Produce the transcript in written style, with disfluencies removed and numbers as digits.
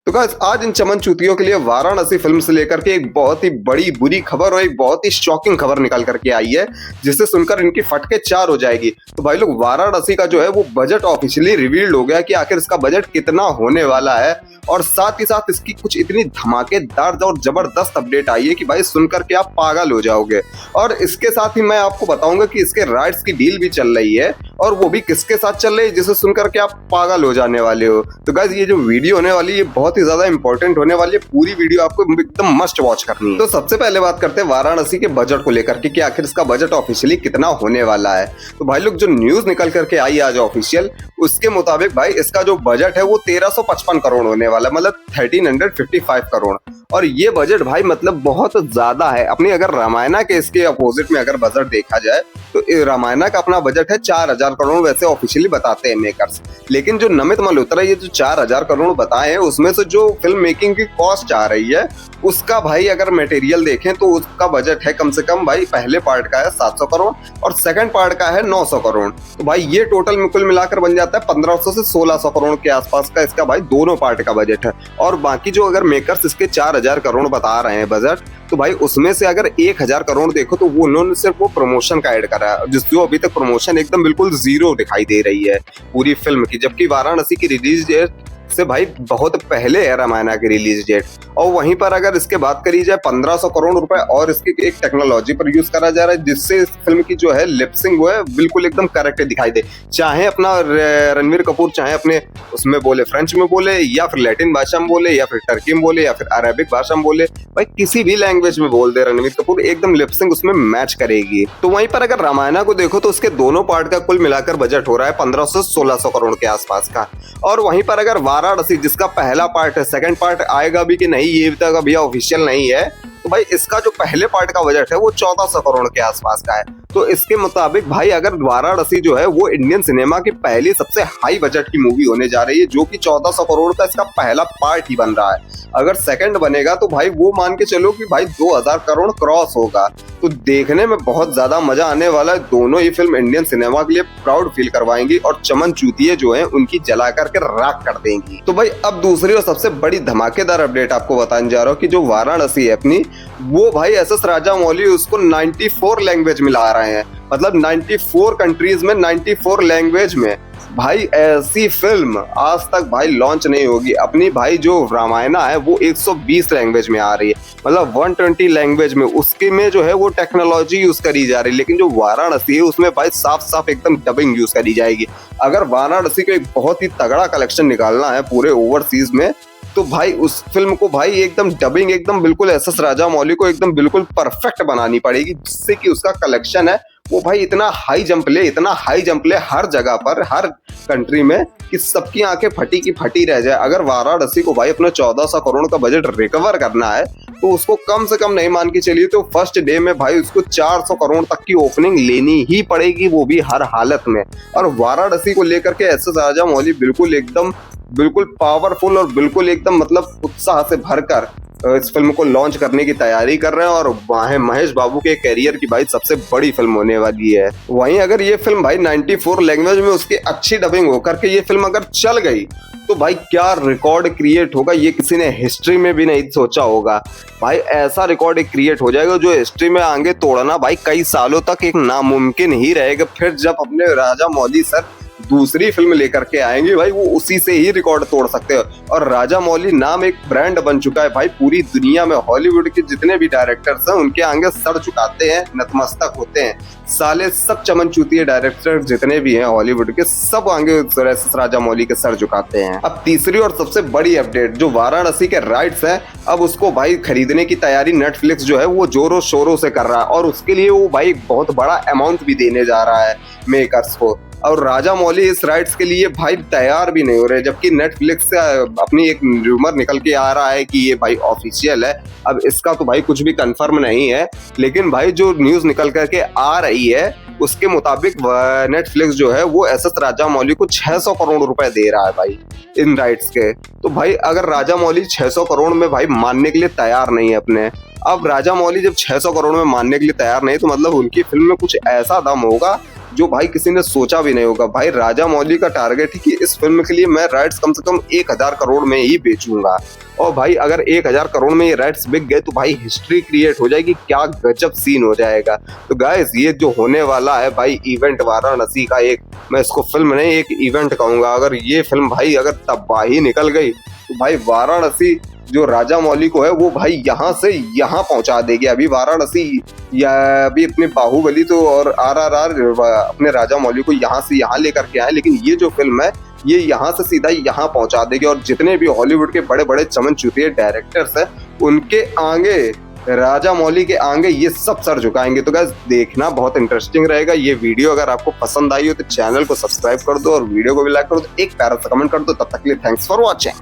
तो गाइस आज इन चमन चूतियों के लिए वाराणसी फिल्म से लेकर के एक बहुत ही बड़ी बुरी खबर और एक बहुत ही शॉकिंग खबर निकल करके आई है, जिसे सुनकर इनकी फटके चार हो जाएगी। तो भाई लोग, वाराणसी का जो है वो बजट ऑफिशियली रिवील्ड हो गया कि आखिर इसका बजट कितना होने वाला है, और साथ ही साथ इसकी कुछ इतनी धमाकेदार और जबरदस्त अपडेट आई है कि भाई सुनकर के आप पागल हो जाओगे। और इसके साथ ही मैं आपको बताऊंगा कि इसके राइट्स की डील भी चल रही है, और वो भी किसके साथ चल रही है जिसे सुनकर के आप पागल हो जाने वाले हो। तो गाइस ये जो वीडियो होने वाली है बहुत ही ज्यादा इंपॉर्टेंट होने वाली है, पूरी वीडियो आपको एकदम मस्ट वॉच करनी है। तो सबसे पहले बात करते हैं वाराणसी के बजट को लेकर के कि आखिर इसका बजट ऑफिशियली कितना होने वाला है। तो भाई लोग, जो न्यूज निकल करके आई आज ऑफिशियल, उसके मुताबिक भाई इसका जो बजट है वो 1355 करोड़ होने वाला, मतलब 1355 करोड़। और ये बजट भाई मतलब बहुत ज्यादा है। अपनी अगर रामायणा के इसके अपोजिट में अगर बजट देखा जाए तो रामायणा का अपना बजट है 4000 करोड़, वैसे ऑफिशियली बताते हैं मेकर्स। लेकिन जो नमित मल्होत्रा ये जो 4000 करोड़ बताए हैं, उसमें से जो फिल्म मेकिंग की कॉस्ट आ रही है उसका भाई अगर मटेरियल देखें तो उसका बजट है कम से कम भाई पहले पार्ट का है 700 करोड़ और सेकंड पार्ट का है 900 करोड़। तो भाई ये टोटल कुल मिलाकर बन जाता है 1500 से 1600 करोड़ के आसपास का इसका भाई दोनों पार्ट का बजट है। और बाकी जो अगर मेकर्स इसके 4000 करोड़ बता रहे हैं बजट, तो भाई उसमें से अगर 1000 करोड़ देखो तो वो उन्होंने सिर्फ वो प्रमोशन का ऐड करा है, जो अभी तक प्रमोशन एकदम बिल्कुल जीरो दिखाई दे रही है पूरी फिल्म की, जबकि वाराणसी की रिलीज डेट से भाई बहुत पहले है रामायणा की रिलीज डेट। और वहीं पर अगर इसके बात करी जाए 1500 करोड़ रुपए और इसकी एक टेक्नोलॉजी पर यूज करा जा रहा है, जिससे इस फिल्म की जो है लिपसिंग वो है बिल्कुल एकदम करेक्ट दिखाई दे। चाहे अपना रणवीर कपूर चाहे अपने उसमें बोले फ्रेंच में बोले, या फिर लैटिन भाषा में बोले, या फिर टर्की में बोले, या फिर अरेबिक भाषा में बोले, भाई किसी भी लैंग्वेज में बोल दे रणवीर कपूर, एकदम लिपसिंग उसमें मैच करेगी। तो वहीं पर अगर रामायणा को देखो तो उसके दोनों पार्ट का कुल मिलाकर बजट हो रहा है 1500 से 1600 करोड़ के आसपास का। और वहीं पर अगर वाराणसी जिसका पहला पार्ट है, सेकंड पार्ट आएगा भी कि नहीं ये तक अभी ऑफिशियल नहीं है, तो भाई इसका जो पहले पार्ट का बजट है वो 1400 करोड़ के आसपास का है। तो इसके मुताबिक भाई अगर वाराणसी जो है वो इंडियन सिनेमा की पहली सबसे हाई बजट की मूवी होने जा रही है, जो कि 1400 करोड़ का इसका पहला पार्ट ही बन रहा है। अगर सेकंड बनेगा तो भाई वो मान के चलो कि भाई 2000 करोड़ क्रॉस होगा। तो देखने में बहुत ज्यादा मजा आने वाला है। दोनों ही फिल्म इंडियन सिनेमा के लिए प्राउड फील करवाएंगी और चमन चूतिये जो हैं उनकी जला करके राख कर देंगी। तो भाई अब दूसरी और सबसे बड़ी धमाकेदार अपडेट आपको बताने जा रहा हूँ कि जो वाराणसी है अपनी, वो भाई एस.एस. राजामौली उसको 94 लैंग्वेज में ला रहे हैं, मतलब 94 कंट्रीज में 94 लैंग्वेज में। भाई ऐसी फिल्म आज तक भाई लॉन्च नहीं होगी। अपनी भाई जो रामायणा है वो 120 लैंग्वेज में आ रही है, मतलब 120 लैंग्वेज में उसके में जो है वो टेक्नोलॉजी यूज करी जा रही है। लेकिन जो वाराणसी है उसमें भाई साफ साफ एकदम डबिंग यूज करी जाएगी। अगर वाराणसी को एक बहुत ही तगड़ा कलेक्शन निकालना है पूरे ओवरसीज में, तो भाई उस फिल्म को भाई एकदम डबिंग एकदम बिल्कुल एस.एस. राजामौली को एकदम बिल्कुल परफेक्ट बनानी पड़ेगी, जिससे कि उसका कलेक्शन है वो भाई इतना हाई जंप ले हर जगह पर, हर कंट्री में, कि सबकी आंखें फटी की फटी रह जाए। अगर वाराणसी को भाई अपना 1400 करोड़ का बजट रिकवर करना है तो उसको कम से कम नहीं मान के चलिए तो फर्स्ट डे में भाई उसको 400 करोड़ तक की ओपनिंग लेनी ही पड़ेगी, वो भी हर हालत में। और वाराणसी को लेकर के एस.एस. राजामौली बिल्कुल पावरफुल और बिल्कुल एकदम मतलब उत्साह से भरकर इस फिल्म को लॉन्च करने की तैयारी कर रहे हैं। और वहाँ महेश बाबू के कैरियर की भाई सबसे बड़ी फिल्म होने वाली है। वहीं अगर ये फिल्म भाई 94 लैंग्वेज में उसकी अच्छी डबिंग होकर के ये फिल्म अगर चल गई तो भाई क्या रिकॉर्ड क्रिएट होगा, ये किसी ने हिस्ट्री में भी नहीं सोचा होगा। भाई ऐसा रिकॉर्ड क्रिएट हो जाएगा जो हिस्ट्री में आगे तोड़ना भाई कई सालों तक एक नामुमकिन ही रहेगा। फिर जब अपने राजामौली सर दूसरी फिल्म लेकर के आएंगे भाई वो उसी से ही रिकॉर्ड तोड़ सकते हो। और राजामौली नाम एक ब्रांड बन चुका है भाई पूरी दुनिया में। हॉलीवुड के जितने भी डायरेक्टर्स हैं उनके आगे सर झुकाते हैं, नतमस्तक होते हैं। साले सब चमन चूतिये डायरेक्टर जितने भी हैं हॉलीवुड के, सब आगे एस.एस. राजामौली के सर झुकाते हैं। अब तीसरी और सबसे बड़ी अपडेट, जो वाराणसी के राइट्स हैं अब उसको भाई खरीदने की तैयारी नेटफ्लिक्स जो है वो जोरों शोरों से कर रहा है, और उसके लिए वो भाई बहुत बड़ा अमाउंट भी देने जा रहा है मेकर्स को। और राजामौली इस राइट्स के लिए भाई तैयार भी नहीं हो रहे, जबकि नेटफ्लिक्स से अपनी एक रूमर निकल के आ रहा है कि ये भाई ऑफिशियल है। अब इसका तो भाई कुछ भी कंफर्म नहीं है, लेकिन भाई जो न्यूज निकल करके आ रही है उसके मुताबिक नेटफ्लिक्स जो है वो एस.एस. राजामौली को 600 करोड़ रुपए दे रहा है भाई इन राइट्स के। तो भाई अगर राजामौली 600 करोड़ में भाई मानने के लिए तैयार नहीं है अपने, अब राजामौली जब 600 करोड़ में मानने के लिए तैयार नहीं तो मतलब उनकी फिल्म में कुछ ऐसा दम होगा जो भाई किसी ने सोचा भी नहीं होगा। भाई राजा मौली का टारगेट है कि इस फिल्म के लिए मैं राइट्स कम से कम 1000 करोड़ में ही बेचूंगा, और भाई अगर 1000 करोड़ में ये राइट्स बिक गए तो भाई हिस्ट्री क्रिएट हो जाएगी, क्या गजब सीन हो जाएगा। तो गाइस ये जो होने वाला है भाई इवेंट वाराणसी का, एक मैं इसको फिल्म नहीं एक इवेंट कहूंगा, अगर ये फिल्म भाई अगर तबाही निकल गई तो भाई वाराणसी जो राजा मौली को है वो भाई यहाँ से यहाँ पहुंचा देगी। अभी वाराणसी या अभी अपने बाहुबली तो और RRR अपने राजा मौली को यहाँ से यहाँ लेकर के आए, लेकिन ये जो फिल्म है ये यहाँ से सीधा यहाँ पहुंचा देगी, और जितने भी हॉलीवुड के बड़े बड़े चमन-चूतिए डायरेक्टर्स हैं उनके आगे, राजा मौली के आगे ये सब सर झुकाएंगे। तो गाइस देखना बहुत इंटरेस्टिंग रहेगा। ये वीडियो अगर आपको पसंद आई हो तो चैनल को सब्सक्राइब कर दो और वीडियो को भी लाइक कर दो, एक प्यारा सा कमेंट कर दो। तब तक के लिए थैंक्स फॉर वॉचिंग।